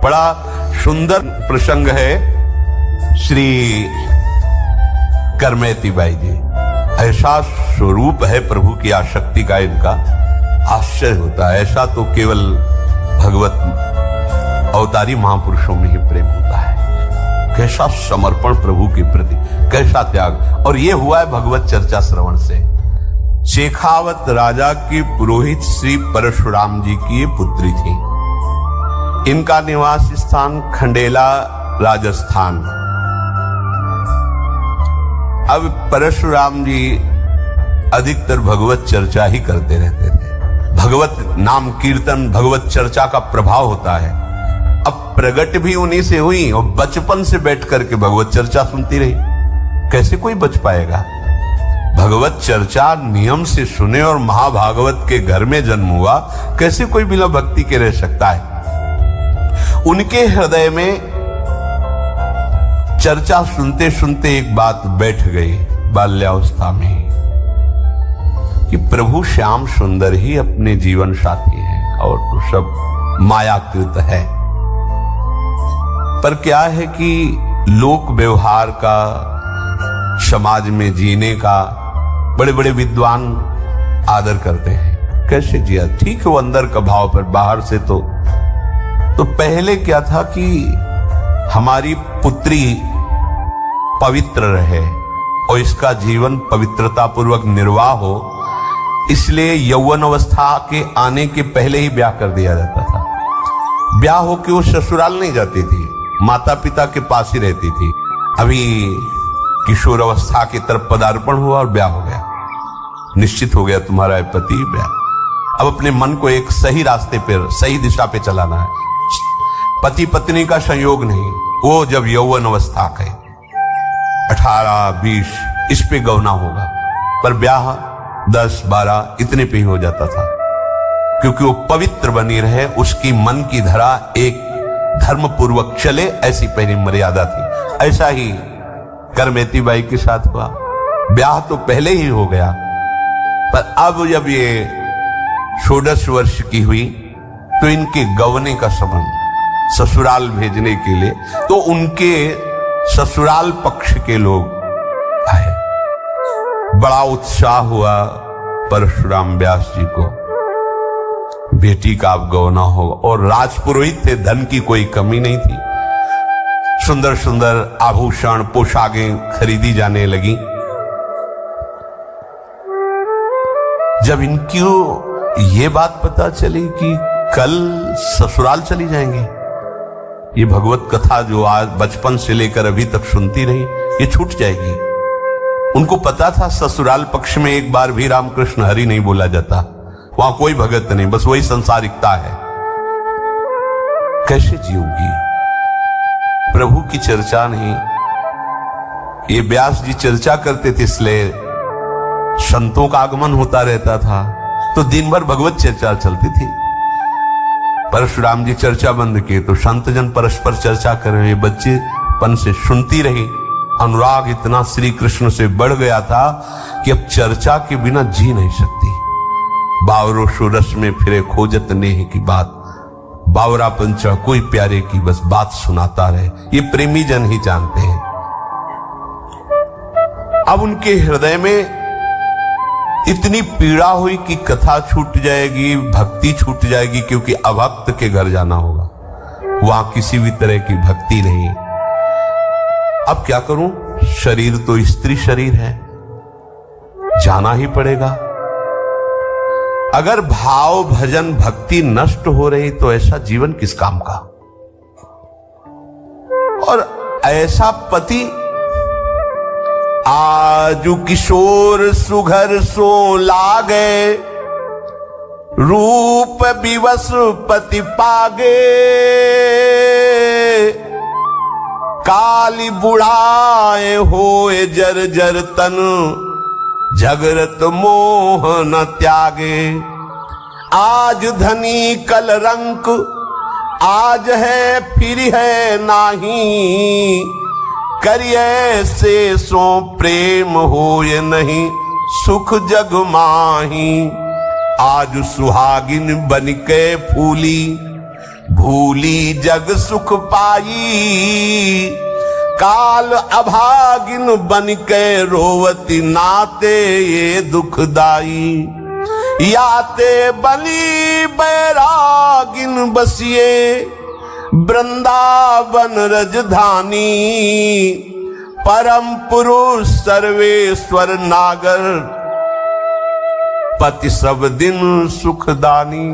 बड़ा सुंदर प्रसंग है श्री करमेती बाई जी। ऐसा स्वरूप है प्रभु की आसक्ति का, इनका आश्चर्य होता है। ऐसा तो केवल भगवत अवतारी महापुरुषों में ही प्रेम होता है। कैसा समर्पण प्रभु के प्रति, कैसा त्याग। और ये हुआ है भगवत चर्चा श्रवण से। शेखावत राजा की पुरोहित श्री परशुराम जी की पुत्री थी। इनका निवास स्थान खंडेला राजस्थान। अब परशुराम जी अधिकतर भगवत चर्चा ही करते रहते थे। भगवत नाम कीर्तन, भगवत चर्चा का प्रभाव होता है। अब प्रगट भी उन्हीं से हुई और बचपन से बैठ करके भगवत चर्चा सुनती रही। कैसे कोई बच पाएगा? भगवत चर्चा नियम से सुने और महाभागवत के घर में जन्म हुआ, कैसे कोई बिना भक्ति के रह सकता है? उनके हृदय में चर्चा सुनते सुनते एक बात बैठ गई बाल्यावस्था में कि प्रभु श्याम सुंदर ही अपने जीवन साथी हैं और तो सब मायाकृत है। पर क्या है कि लोक व्यवहार का, समाज में जीने का बड़े बड़े विद्वान आदर करते हैं। कैसे जिया? ठीक है, वो अंदर का भाव, पर बाहर से तो पहले क्या था कि हमारी पुत्री पवित्र रहे और इसका जीवन पवित्रता पूर्वक निर्वाह हो, इसलिए यौवन अवस्था के आने के पहले ही ब्याह कर दिया जाता था। ब्याह हो के वो ससुराल नहीं जाती थी, माता पिता के पास ही रहती थी। अभी किशोर अवस्था की तरफ पदार्पण हुआ और ब्याह हो गया, निश्चित हो गया तुम्हारा पति ब्याह। अब अपने मन को एक सही रास्ते पर, सही दिशा पे चलाना है। पति पत्नी का संयोग नहीं, वो जब यौवन अवस्था के 18-20 इस पे गौना होगा, पर ब्याह 10-12 इतने पे ही हो जाता था, क्योंकि वो पवित्र बनी रहे, उसकी मन की धरा एक धर्म पूर्वक चले, ऐसी पहली मर्यादा थी। ऐसा ही करमेती बाई के साथ हुआ। ब्याह तो पहले ही हो गया, पर अब जब ये 16 वर्ष की हुई तो इनके गवने का संबंध, ससुराल भेजने के लिए, तो उनके ससुराल पक्ष के लोग आए। बड़ा उत्साह हुआ परशुराम व्यास जी को, बेटी का अब गौना होगा। और राजपुरोहित थे, धन की कोई कमी नहीं थी। सुंदर सुंदर आभूषण, पोशाकें खरीदी जाने लगी। जब इनकी ये बात पता चली कि कल ससुराल चली जाएंगे, ये भगवत कथा जो आज बचपन से लेकर अभी तक सुनती रही, ये छूट जाएगी। उनको पता था ससुराल पक्ष में एक बार भी रामकृष्ण हरि नहीं बोला जाता, वहां कोई भगत नहीं, बस वही संसारिकता है। कैसे जीऊंगी? प्रभु की चर्चा नहीं। ये व्यास जी चर्चा करते थे, इसलिए संतों का आगमन होता रहता था, तो दिन भर भगवत चर्चा चलती थी। परशुराम जी चर्चा बंद किए तो संतजन परस्पर चर्चा कर रहे। बच्चेपन से सुनती रही। अनुराग इतना श्री कृष्ण से बढ़ गया था कि अब चर्चा के बिना जी नहीं सकती। बावरो सुरस में फिरे खोजत नेह की बात, बावरा पंचा कोई प्यारे की बस बात सुनाता रहे। ये प्रेमी जन ही जानते हैं। अब उनके हृदय में इतनी पीड़ा हुई कि कथा छूट जाएगी, भक्ति छूट जाएगी, क्योंकि अभक्त के घर जाना होगा, वहां किसी भी तरह की भक्ति नहीं। अब क्या करूं? शरीर तो स्त्री शरीर है, जाना ही पड़ेगा। अगर भाव भजन भक्ति नष्ट हो रही तो ऐसा जीवन किस काम का? और ऐसा पति आजु किशोर सुघर सो लागे, रूप विवश पति पागे, काली बुढ़ाए होए जर जर तन, झगरत मोह न त्यागे। आज धनी कल रंक, आज है फिर है नाही, करिए से सो प्रेम होए नहीं, सुख जग माही। आज सुहागिन बन के फूली, भूली जग सुख पाई, काल अभागिन बन के रोवती नाते ये दुखदाई। याते बली बैरागिन बसिए, वृंदावन रजधानी। परम पुरुष सर्वेश्वर नागर, पति सब दिन सुखदानी।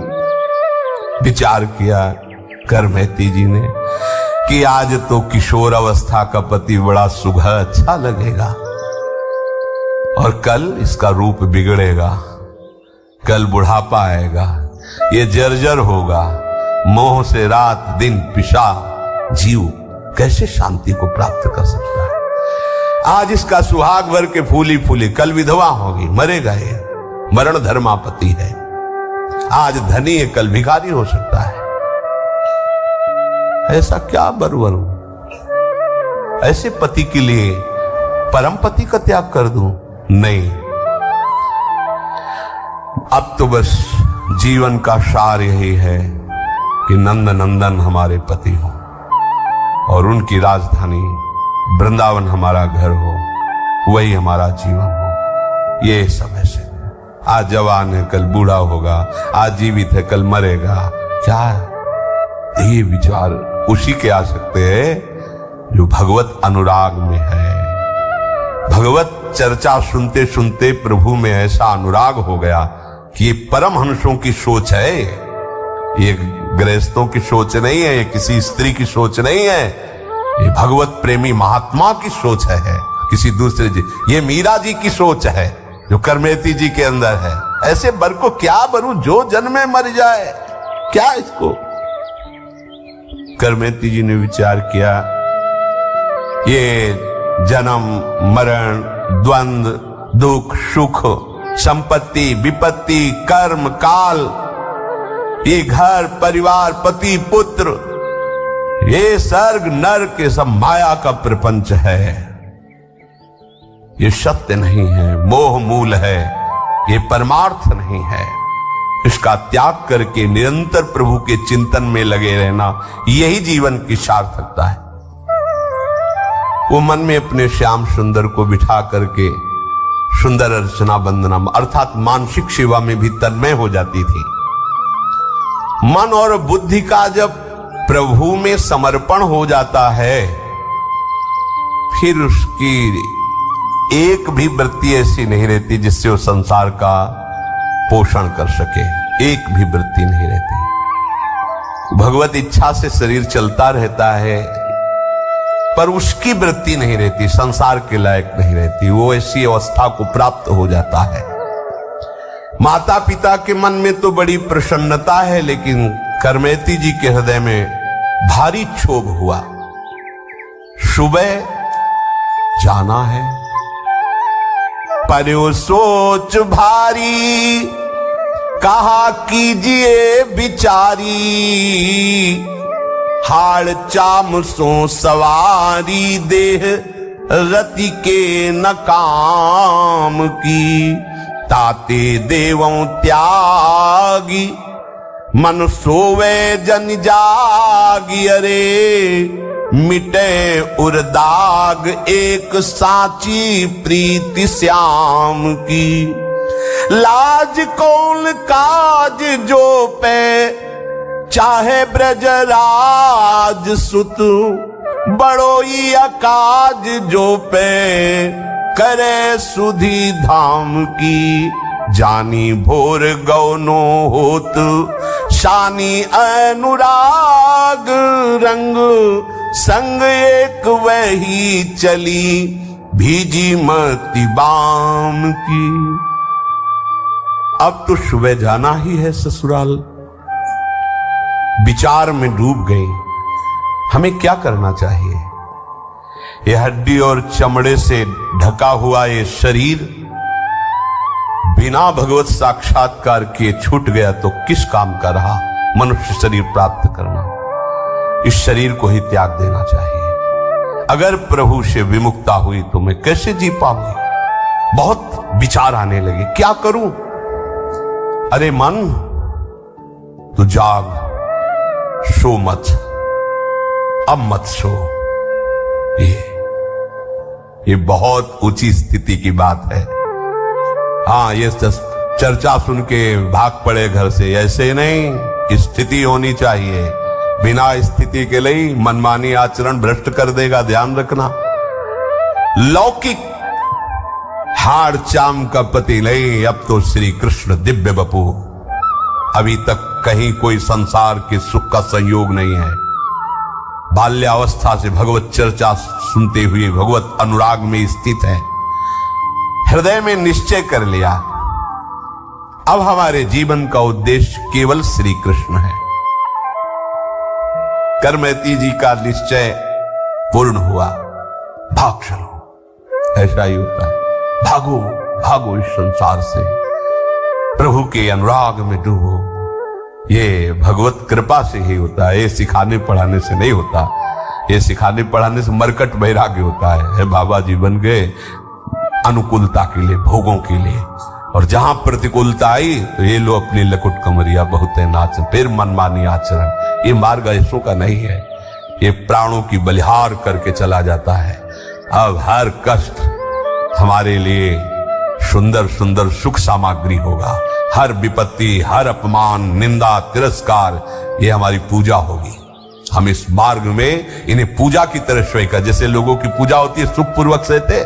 विचार किया करमेती जी ने कि आज तो किशोर अवस्था का पति बड़ा सुघड़ अच्छा लगेगा, और कल इसका रूप बिगड़ेगा, कल बुढ़ापा आएगा, ये जर्जर होगा, मोह से रात दिन पिशा जीव कैसे शांति को प्राप्त कर सकता है। आज इसका सुहाग भर के फूली फूली, कल विधवा होगी, मरेगा ये, मरण धर्मापति है। आज धनी है, कल भिखारी हो सकता है। ऐसा क्या बरवरू, ऐसे पति के लिए परम पति का त्याग कर दूं? नहीं, अब तो बस जीवन का सार यही है कि नंद नंदन हमारे पति हो और उनकी राजधानी वृंदावन हमारा घर हो, वही हमारा जीवन हो। ये समय से आज जवान है, कल बूढ़ा होगा, आज जीवित है, कल मरेगा। क्या ये विचार उसी के आ सकते हैं जो भगवत अनुराग में है। भगवत चर्चा सुनते सुनते प्रभु में ऐसा अनुराग हो गया कि ये परमहंसों की सोच है, ये गृहस्थों की सोच नहीं है, ये किसी स्त्री की सोच नहीं है, ये भगवत प्रेमी महात्मा की सोच है, किसी दूसरे जी। ये मीरा जी की सोच है जो करमेती जी के अंदर है। ऐसे बर को क्या बरू, जो जन्मे मर जाए, क्या इसको। करमेती जी ने विचार किया, ये जन्म मरण, द्वंद, दुख सुख, संपत्ति विपत्ति, कर्म काल, ये घर परिवार पति पुत्र, ये स्वर्ग नरक, ये सब माया का प्रपंच है। ये सत्य नहीं है, मोह मूल है, ये परमार्थ नहीं है। इसका त्याग करके निरंतर प्रभु के चिंतन में लगे रहना, यही जीवन की सार्थकता है। वो मन में अपने श्याम सुंदर को बिठा करके सुंदर अर्चना वंदना अर्थात मानसिक सेवा में भी तन्मय हो जाती थी। मन और बुद्धि का जब प्रभु में समर्पण हो जाता है, फिर उसकी एक भी वृत्ति ऐसी नहीं रहती जिससे वो संसार का पोषण कर सके। एक भी वृत्ति नहीं रहती। भगवत इच्छा से शरीर चलता रहता है, पर उसकी वृत्ति नहीं रहती, संसार के लायक नहीं रहती। वो ऐसी अवस्था को प्राप्त हो जाता है। माता पिता के मन में तो बड़ी प्रसन्नता है, लेकिन करमेती जी के हृदय में भारी क्षोभ हुआ। सुबह जाना है, पर वो सोच भारी, कहा कीजिए बिचारी, हाड़ चाम सो सवारी, देह रति के न काम की। ताते देवों त्यागी, मन सोवे जन जागी, अरे मिटे उर्दाग एक साची प्रीति श्याम की। लाज कौन काज जो पे चाहे ब्रजराज सुत, बड़ोई अकाज जो पे करे सुधी धाम की। जानी भोर गौनो होत शानी अनुराग, रंग संग एक वही चली भीजी मति बाम की। अब तो सुबह जाना ही है ससुराल। विचार में डूब गई, हमें क्या करना चाहिए। ये हड्डी और चमड़े से ढका हुआ ये शरीर बिना भगवत साक्षात्कार के छूट गया तो किस काम का रहा मनुष्य शरीर प्राप्त करना। इस शरीर को ही त्याग देना चाहिए। अगर प्रभु से विमुक्ता हुई तो मैं कैसे जी पाऊंगी। बहुत विचार आने लगे, क्या करूं। अरे मन तू जाग, सो मत, अब मत सो। ये बहुत ऊंची स्थिति की बात है। हाँ, ये चर्चा सुन के भाग पड़े घर से, ऐसे नहीं। स्थिति होनी चाहिए। बिना स्थिति के लिए मनमानी आचरण भ्रष्ट कर देगा, ध्यान रखना। लौकिक हाड़ चाम का पति नहीं, अब तो श्री कृष्ण दिव्य बपू। अभी तक कहीं कोई संसार के सुख का संयोग नहीं है। बाल्यावस्था से भगवत चर्चा सुनते हुए भगवत अनुराग में स्थित है। हृदय में निश्चय कर लिया, अब हमारे जीवन का उद्देश्य केवल श्री कृष्ण है। करमैती जी का निश्चय पूर्ण हुआ। भाग चलो, ऐसा ही होता है। भागो भागो इस संसार से, प्रभु के अनुराग में डूबो। ये भगवत कृपा से ही होता है, ये सिखाने पढ़ाने से नहीं होता। ये सिखाने पढ़ाने से मरकट वैराग्य होता है। बाबा जी बन गए अनुकूलता के लिए, भोगों के लिए, और जहां प्रतिकूलता आई तो ये लो अपनी लकुट कमरिया बहुत है नाच, फिर मनमानी आचरण। ये मार्ग ऐसों का नहीं है, ये प्राणों की बलिहार करके चला जाता है। अब हर कष्ट हमारे लिए सुंदर सुंदर सुख सामग्री होगा। हर विपत्ति, हर अपमान, निंदा, तिरस्कार, ये हमारी पूजा होगी। हम इस मार्ग में इन्हें पूजा की तरह स्वीकार, जैसे लोगों की पूजा होती है सुख पूर्वक सहते,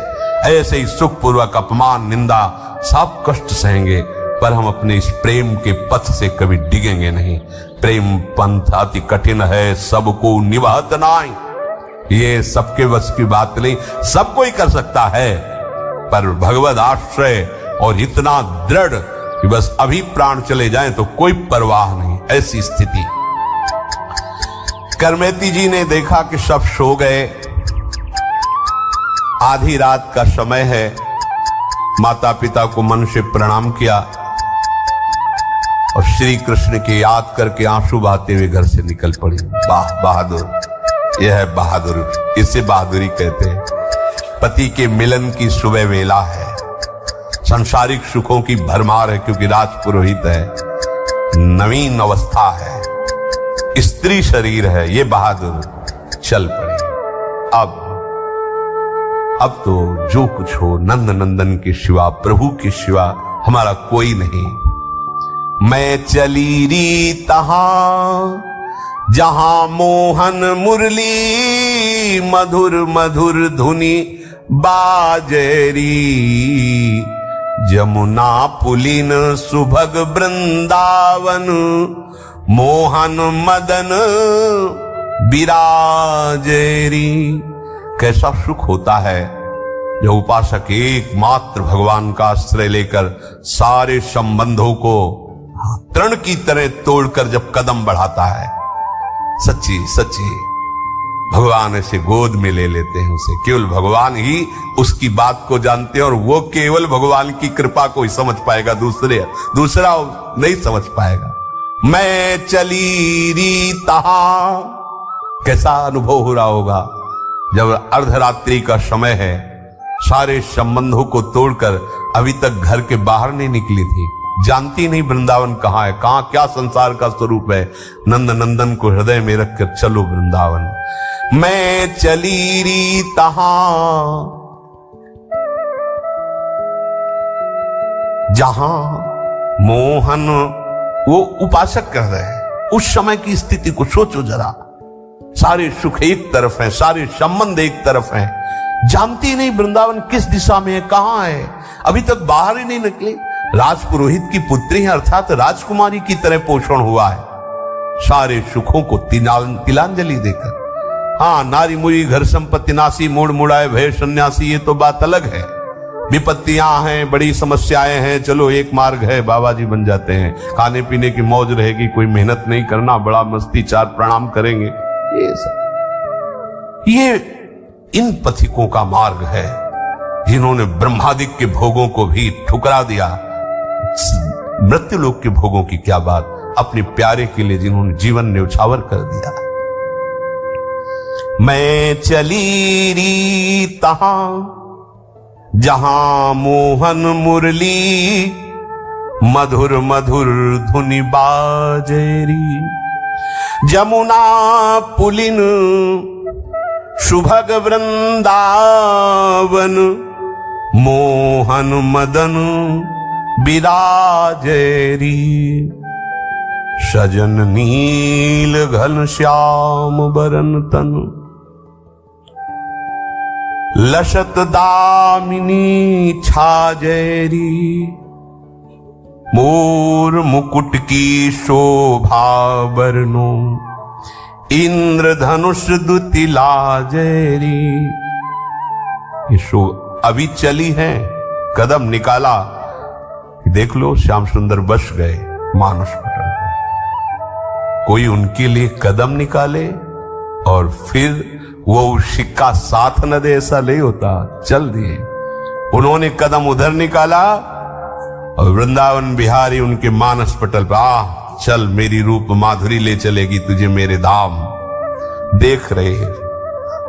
ऐसे ही सुख पूर्वक अपमान, निंदा, सब कष्ट सहेंगे, पर हम अपने इस प्रेम के पथ से कभी डिगेंगे नहीं। प्रेम पंथ अति कठिन है, सबको निभात नाई। ये सबके वश की बात नहीं, सब कोई कर सकता है, पर भगवत आश्रय और इतना दृढ़ कि बस अभी प्राण चले जाएं तो कोई परवाह नहीं, ऐसी स्थिति। करमैती जी ने देखा कि सब सो गए, आधी रात का समय है। माता पिता को मन से प्रणाम किया और श्री कृष्ण के याद करके आंसू बहाते हुए घर से निकल पड़ी। वाह बहादुर, यह है बहादुर, इसे बहादुरी कहते हैं। पति के मिलन की सुबह वेला है, संसारिक सुखों की भरमार है क्योंकि राजपुरोहित है, नवीन अवस्था है, स्त्री शरीर है, ये बहादुर चल पड़े। अब तो जो कुछ हो नंद नंदन के सिवा, प्रभु के सिवा हमारा कोई नहीं। मैं चली री तहां जहां मोहन मुरली, मधुर मधुर धुनी बाजरी, जमुना पुलिन सुभग वृंदावन, मोहन मदन बिराजरी। कैसा सुख होता है जब उपासक एकमात्र भगवान का आश्रय लेकर सारे संबंधों को तृण की तरह तोड़कर जब कदम बढ़ाता है। सच्ची सच्ची भगवान ऐसे गोद में ले लेते हैं उसे। केवल भगवान ही उसकी बात को जानते हैं और वो केवल भगवान की कृपा को ही समझ पाएगा, दूसरा नहीं समझ पाएगा। मैं चली री तहां, कैसा अनुभव हो रहा होगा जब अर्धरात्रि का समय है, सारे संबंधों को तोड़कर अभी तक घर के बाहर नहीं निकली थी, जानती नहीं वृंदावन कहाँ है, कहाँ क्या संसार का स्वरूप है। नंद नंदन को हृदय में रखकर चलो वृंदावन। मैं चली री तहां जहां मोहन, वो उपासक कह रहे हैं उस समय की स्थिति को सोचो जरा। सारे सुख एक तरफ है, सारे संबंध एक तरफ हैं, जानती नहीं वृंदावन किस दिशा में है, कहां है, अभी तक बाहर ही नहीं निकली। राजपुरोहित की पुत्री है, अर्थात राजकुमारी की तरह पोषण हुआ है, सारे सुखों को तिलांजलि देकर। हाँ, नारी मुई घर संपत्ति नासी, मोड़ मुड़ाए भय सन्यासी, ये तो बात अलग है। विपत्तियां हैं, बड़ी समस्याएं हैं, चलो एक मार्ग है, बाबा जी बन जाते हैं, खाने पीने की मौज रहेगी, कोई मेहनत नहीं करना, बड़ा मस्ती, चार प्रणाम करेंगे, ये सब। ये इन पथिकों का मार्ग है जिन्होंने ब्रह्मादिक के भोगों को भी ठुकरा दिया। मृत्यु लोक के भोगों की क्या बात, अपने प्यारे के लिए जिन्होंने जीवन न्यौछावर कर दिया। मैं चली री तहां जहां मोहन मुरली, मधुर मधुर धुनि बाजेरी, जमुना पुलिन सुभग वृंदावन, मोहन मदन बिराजेरी, सजन नील घन श्याम बरन तन, लसत दामिनी छाजेरी, मोर मुकुट की शोभा बरनो, इंद्रधनुष दुति लाजेरी। ये शो अभी चली है, कदम निकाला, देख लो श्याम सुंदर बस गए मानस पटल में। कोई उनके लिए कदम निकाले और फिर वो सिक्का साथ न दे, ऐसा नहीं होता, चल दिए। उन्होंने कदम उधर निकाला और वृंदावन बिहारी उनके मानस पटल पर, आ चल मेरी रूप माधुरी ले चलेगी तुझे मेरे धाम। देख रहे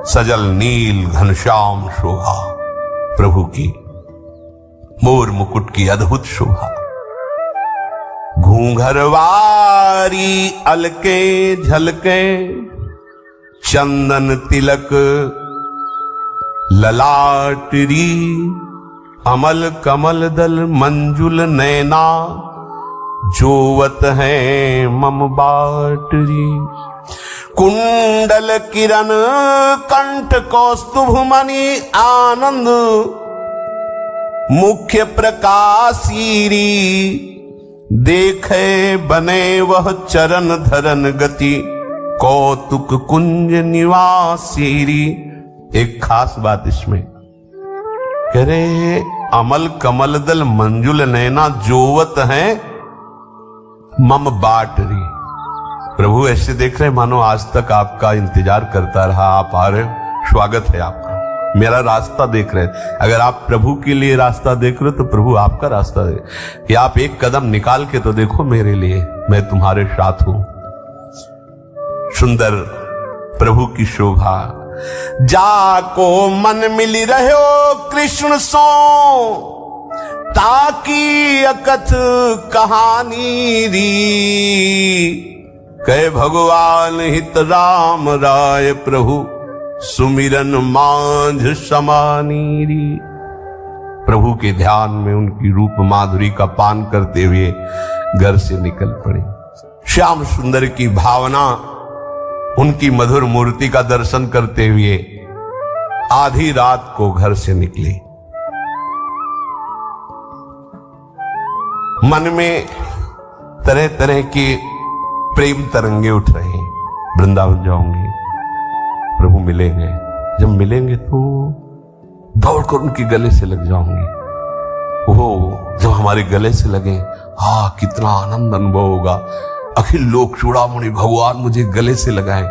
सजल नील घनश्याम शोभा प्रभु की, मोर मुकुट की अद्भुत शोभा, घूंघरवारी अलके झलके, चंदन तिलक ललाटरी, अमल कमल दल मंजुल नैना, जोवत है मम बाटरी, कुंडल किरण कंठ कौस्तुभ मणि आनंद, मुख्य प्रकाशीरी, देखे बने वह चरण धरन गति, कौतुक कुंज निवासीरी। एक खास बात इसमें कह रहे, अमल कमल दल मंजुल नैना, जोवत है मम बाटरी। प्रभु ऐसे देख रहे मानो आज तक आपका इंतजार करता रहा, आप आ रहे हो, स्वागत है आपका, मेरा रास्ता देख रहे। अगर आप प्रभु के लिए रास्ता देख रहे हो तो प्रभु आपका रास्ता देख, कि आप एक कदम निकाल के तो देखो मेरे लिए, मैं तुम्हारे साथ हूं। सुंदर प्रभु की शोभा, जाको मन मिली रहो कृष्ण सो, ताकि अकथ कहानी री, कहे भगवान हित राम राय प्रभु, सुमिरन मांझ समानीरी। प्रभु के ध्यान में उनकी रूप माधुरी का पान करते हुए घर से निकल पड़े। श्याम सुंदर की भावना, उनकी मधुर मूर्ति का दर्शन करते हुए आधी रात को घर से निकले। मन में तरह तरह के प्रेम तरंगे उठ रहे हैं, वृंदावन जाऊंगी, प्रभु मिलेंगे, जब मिलेंगे तो दौड़कर उनके गले से लग जाऊंगी। वो जब हमारे गले से लगे, हाँ कितना आनंद अनुभव होगा। अखिल लोक चूड़ामणि भगवान मुझे गले से लगाए,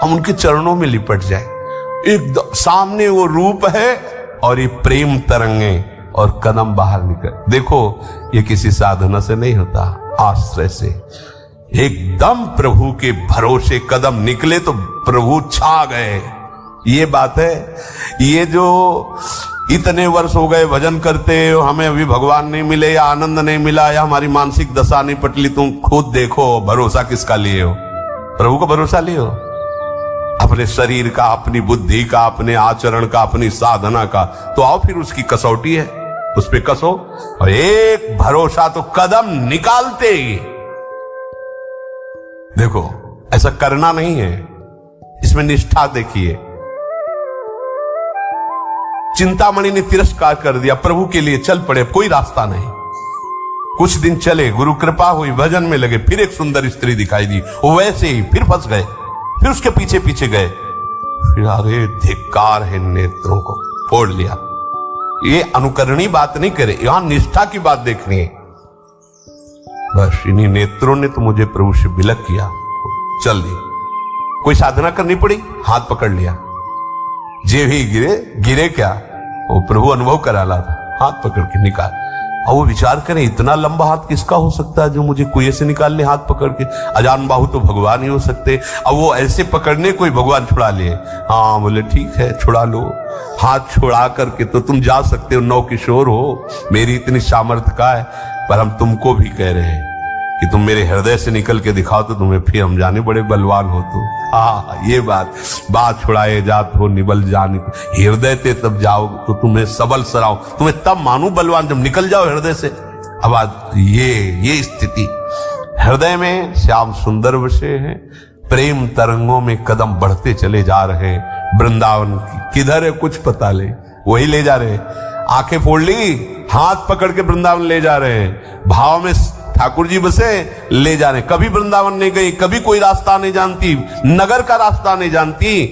हम उनके चरणों में लिपट जाए। एकदम सामने वो रूप है और ये प्रेम तरंगे और कदम बाहर निकल। देखो ये किसी साधना से नहीं होता, आश्रय से। एकदम प्रभु के भरोसे कदम निकले तो प्रभु छा गए। ये बात है। ये जो इतने वर्ष हो गए भजन करते, हमें अभी भगवान नहीं मिले या आनंद नहीं मिला या हमारी मानसिक दशा नहीं पटली, तुम खुद देखो भरोसा किसका लिए हो? प्रभु को भरोसा लिए हो? अपने शरीर का, अपनी बुद्धि का, अपने आचरण का, अपनी साधना का। तो आओ फिर उसकी कसौटी है, उस पे कसो। और एक भरोसा तो कदम निकालते ही देखो, ऐसा करना नहीं है, इसमें निष्ठा देखिए। चिंतामणि ने तिरस्कार कर दिया, प्रभु के लिए चल पड़े, कोई रास्ता नहीं। कुछ दिन चले, गुरु कृपा हुई, भजन में लगे, फिर एक सुंदर स्त्री दिखाई दी, वो वैसे ही फिर फंस गए, फिर उसके पीछे पीछे गए। फिर अरे धिक्कार है, नेत्रों को फोड़ लिया। ये अनुकरणीय बात नहीं करे, यहां निष्ठा की बात देखनी है। बस इन्हीं नेत्रों ने तो मुझे प्रभु से विलग किया, चल दी। कोई साधना करनी पड़ी, हाथ पकड़ लिया, जे भी गिरे क्या, वो प्रभु अनुभव करा ला था, हाथ पकड़ के निकाल। और वो विचार करें, इतना लंबा हाथ किसका हो सकता है जो मुझे कुएं से निकाल ले हाथ पकड़ के? अजान बाहु तो भगवान ही हो सकते। अब वो ऐसे पकड़ने कोई भगवान छुड़ा लिए? हाँ, बोले ठीक है छुड़ा लो। हाथ छुड़ा करके तो तुम जा सकते हो, नौ किशोर हो, मेरी इतनी सामर्थ्य का है। पर हम तुमको भी कह रहे हैं कि तुम मेरे हृदय से निकल के दिखाओ तो तुम्हें फिर हम जाने बड़े बलवान हो तुम। हाँ, ये बात छुड़ाए जात हो निबल जाने, हृदय ते तब जाओ तो तुम्हें सबल सराओ, तुम्हें तब मानू बलवान जब निकल जाओ हृदय से। अब आज ये स्थिति हृदय में श्याम सुंदर बसे हैं, प्रेम तरंगों में कदम बढ़ते चले जा रहे हैं। वृंदावन की किधर है कुछ पता ले, वही ले जा रहे हैं। आंखें फोड़ ली, हाथ पकड़ के वृंदावन ले जा रहे हैं। भाव में ठाकुर जी बसे, ले जा रहे हैं। कभी वृंदावन नहीं गई, कभी कोई रास्ता नहीं जानती, नगर का रास्ता नहीं जानती।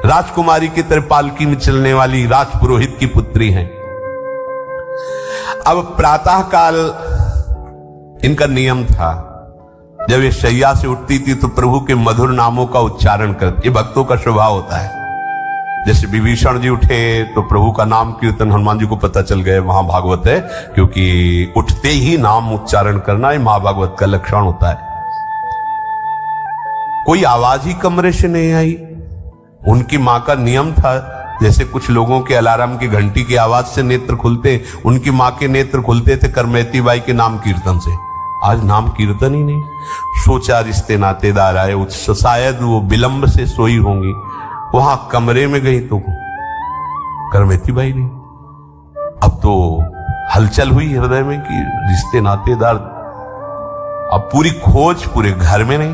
राजकुमारी की तरह पालकी में चलने वाली राजपुरोहित की पुत्री हैं। अब प्रातः काल इनका नियम था, जब ये शैया से उठती थी तो प्रभु के मधुर नामों का उच्चारण करती। ये भक्तों का स्वभाव होता है। जैसे विभीषण जी उठे तो प्रभु का नाम कीर्तन, हनुमान जी को पता चल गए वहां भागवत है, क्योंकि उठते ही नाम उच्चारण करना ये महाभागवत का लक्षण होता है। कोई आवाज ही कमरे से नहीं आई। उनकी मां का नियम था, जैसे कुछ लोगों के अलार्म की घंटी की आवाज से नेत्र खुलते, उनकी मां के नेत्र खुलते थे करमेती बाई के नाम कीर्तन से। आज नाम कीर्तन ही नहीं। सोचा रिश्ते नातेदार आए, शायद वो विलंब से सोई होंगी। वहां कमरे में गई तो करमेती बाई नहीं। अब तो हलचल हुई हृदय में कि रिश्ते नातेदार, अब पूरी खोज पूरे घर में नहीं।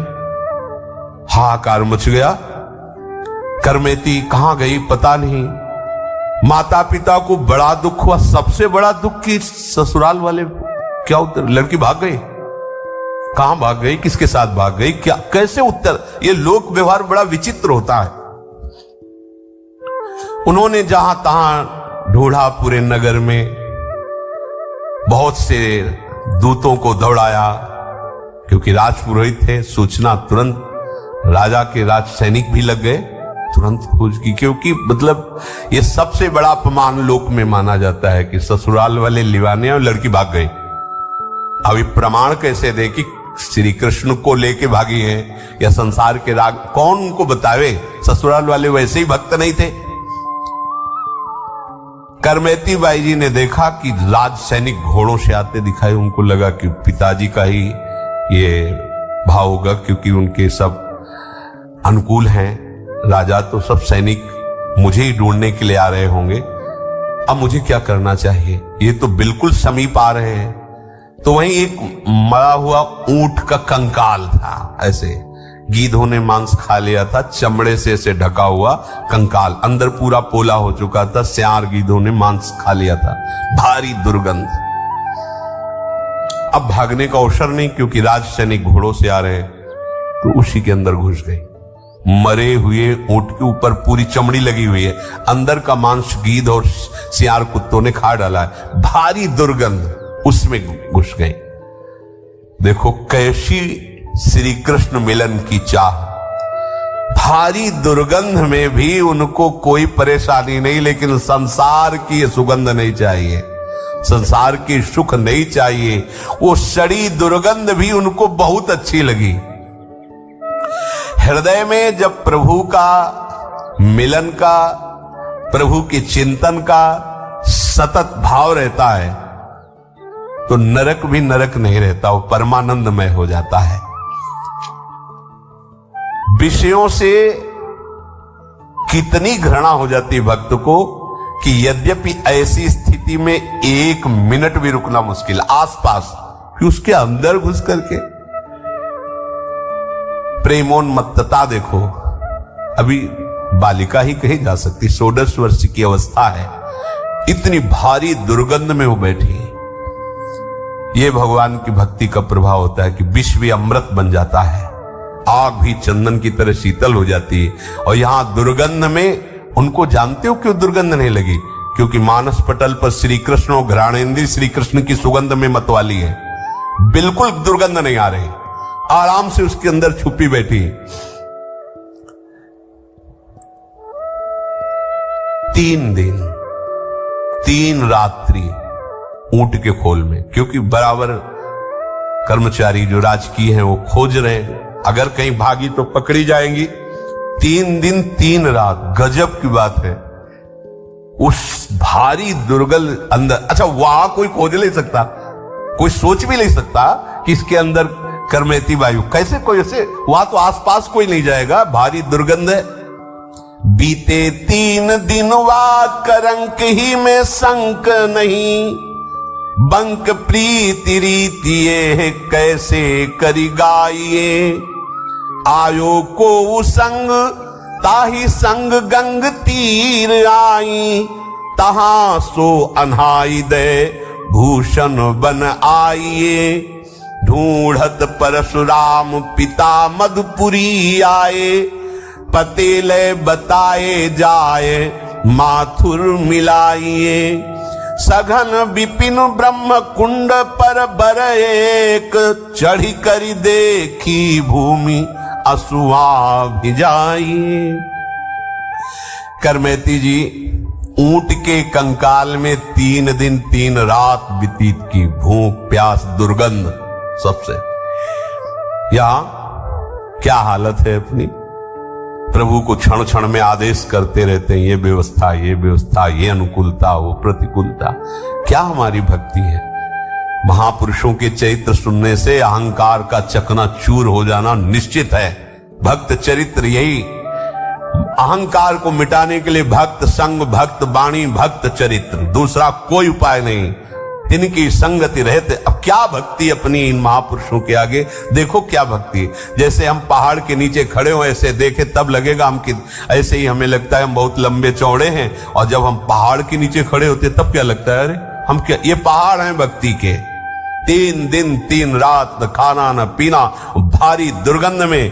हाहाकार मच गया। करमेती कहां गई पता नहीं। माता पिता को बड़ा दुख हुआ, सबसे बड़ा दुख की ससुराल वाले क्या उत्तर, लड़की भाग गई। कहां भाग गई, किसके साथ भाग गई, क्या कैसे उत्तर। ये लोक व्यवहार बड़ा विचित्र होता है। उन्होंने जहां तहां ढूंढा पूरे नगर में, बहुत से दूतों को दौड़ाया, क्योंकि राजपुरोहित थे। सूचना तुरंत, राजा के राज सैनिक भी लग गए, तुरंत खोज की। क्योंकि मतलब ये सबसे बड़ा अपमान लोक में माना जाता है कि ससुराल वाले लिवाने और लड़की भाग गई। अभी प्रमाण कैसे दे कि श्री कृष्ण को लेके भागी है या संसार के राग, कौन उनको बतावे। ससुराल वाले वैसे ही भक्त नहीं थे। करमेती बाई जी ने देखा कि राज सैनिक घोड़ों से आते दिखाई। उनको लगा कि पिताजी का ही ये भाव होगा, क्योंकि उनके सब अनुकूल हैं राजा, तो सब सैनिक मुझे ही ढूंढने के लिए आ रहे होंगे। अब मुझे क्या करना चाहिए, ये तो बिल्कुल समीप आ रहे हैं। तो वहीं एक मरा हुआ ऊंट का कंकाल था, ऐसे गीधों ने मांस खा लिया था, चमड़े से ऐसे ढका हुआ कंकाल, अंदर पूरा पोला हो चुका था, सियार गीधों ने मांस खा लिया था, भारी दुर्गंध। अब भागने का अवसर नहीं, क्योंकि राज सैनिक घोड़ों से आ रहे हैं। तो उसी के अंदर घुस गई। मरे हुए ऊंट के ऊपर पूरी चमड़ी लगी हुई है, अंदर का मांस गीध और सियार कुत्तों ने खा डाला है, भारी दुर्गंध, उसमें घुस गई। देखो कैसी श्री कृष्ण मिलन की चाह। भारी दुर्गंध में भी उनको कोई परेशानी नहीं, लेकिन संसार की सुगंध नहीं चाहिए, संसार की सुख नहीं चाहिए। वो सड़ी दुर्गंध भी उनको बहुत अच्छी लगी। हृदय में जब प्रभु का मिलन का, प्रभु के चिंतन का सतत भाव रहता है तो नरक भी नरक नहीं रहता, वो परमानंदमय हो जाता है। विषयों से कितनी घृणा हो जाती है भक्त को कि यद्यपि ऐसी स्थिति में एक मिनट भी रुकना मुश्किल, आसपास कि उसके अंदर घुस करके प्रेमोन्मत्तता देखो। अभी बालिका ही कही जा सकती, 16 वर्ष की अवस्था है, इतनी भारी दुर्गंध में वो बैठी है। ये भगवान की भक्ति का प्रभाव होता है कि विष भी अमृत बन जाता है, आग भी चंदन की तरह शीतल हो जाती है। और यहां दुर्गंध में उनको जानते हो क्यों दुर्गंध नहीं लगी, क्योंकि मानस पटल पर श्री कृष्ण और घ्राणेंद्री श्री कृष्ण की सुगंध में मतवाली है, बिल्कुल दुर्गंध नहीं आ रही, आराम से उसके अंदर छुपी बैठी। 3 दिन 3 रात्रि ऊंट के खोल में, क्योंकि बराबर कर्मचारी जो राजकीय हैं वो खोज रहे हैं, अगर कहीं भागी तो पकड़ी जाएंगी। 3 दिन 3 रात, गजब की बात है। उस भारी दुर्गंध अंदर, अच्छा वहां कोई खोज नहीं सकता, कोई सोच भी नहीं सकता कि इसके अंदर करमेती वायु, कैसे कोई उसे, वहां तो आसपास कोई नहीं जाएगा, भारी दुर्गंध है। बीते 3 दिन वा करंक ही में संक नहीं, बंक प्रीति रीति ये कैसे करी गाइए। आयो को संग ताही संग गंग तीर आई, तहां सो अनहाई दे भूषण बन आइए। ढूंढत परशुराम पिता मधुपुरी आए, पतेले बताए जाए माथुर मिलाइए। सघन विपिन ब्रह्म कुंड पर बर एक, चढ़ी करी देखी भूमि असुआ भिजाइए। करमेती जी ऊंट के कंकाल में 3 दिन 3 रात व्यतीत की, भूख प्यास दुर्गंध सबसे। यहां क्या हालत है अपनी, प्रभु को क्षण क्षण में आदेश करते रहते हैं, ये व्यवस्था, ये व्यवस्था, ये अनुकूलता, वो प्रतिकूलता। क्या हमारी भक्ति है। महापुरुषों के चरित्र सुनने से अहंकार का चकनाचूर हो जाना निश्चित है। भक्त चरित्र यही, अहंकार को मिटाने के लिए भक्त संग, भक्त वाणी, भक्त चरित्र, दूसरा कोई उपाय नहीं। इनकी संगति रहते। अब क्या भक्ति अपनी इन महापुरुषों के आगे, देखो क्या भक्ति। जैसे हम पहाड़ के नीचे खड़े हो ऐसे देखे तब लगेगा हम कि ऐसे ही हमें लगता है हम बहुत लंबे चौड़े हैं, और जब हम पहाड़ के नीचे खड़े होते तब क्या लगता है, अरे हम क्या, ये पहाड़ हैं भक्ति के। 3 दिन 3 रात न खाना न पीना, भारी दुर्गंध में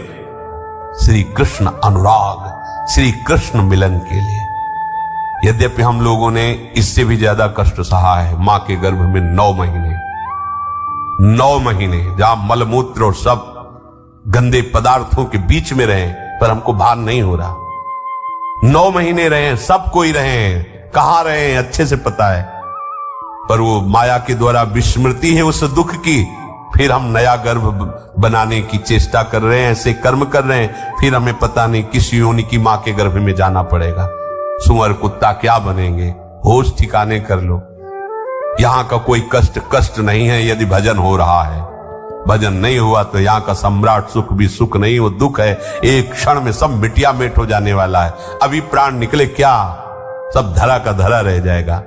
श्री कृष्ण अनुराग, श्री कृष्ण मिलन के लिए। यद्यपि हम लोगों ने इससे भी ज्यादा कष्ट सहा है। मां के गर्भ में 9 महीने जहां मलमूत्र और सब गंदे पदार्थों के बीच में रहे, पर हमको भान नहीं हो रहा। 9 महीने रहे, सब कोई रहे, कहां रहे अच्छे से पता है, पर वो माया के द्वारा विस्मृति है उस दुख की। फिर हम नया गर्भ बनाने की चेष्टा कर रहे हैं, ऐसे कर्म कर रहे हैं, फिर हमें पता नहीं किस योनि की मां के गर्भ में जाना पड़ेगा। सुअर कुत्ता क्या बनेंगे, होश ठिकाने कर लो। यहां का कोई कष्ट नहीं है यदि भजन हो रहा है। भजन नहीं हुआ तो यहां का सम्राट सुख भी सुख नहीं, वो दुख है, एक क्षण में सब मिटिया मेट हो जाने वाला है। अभी प्राण निकले क्या, सब धरा का धरा रह जाएगा।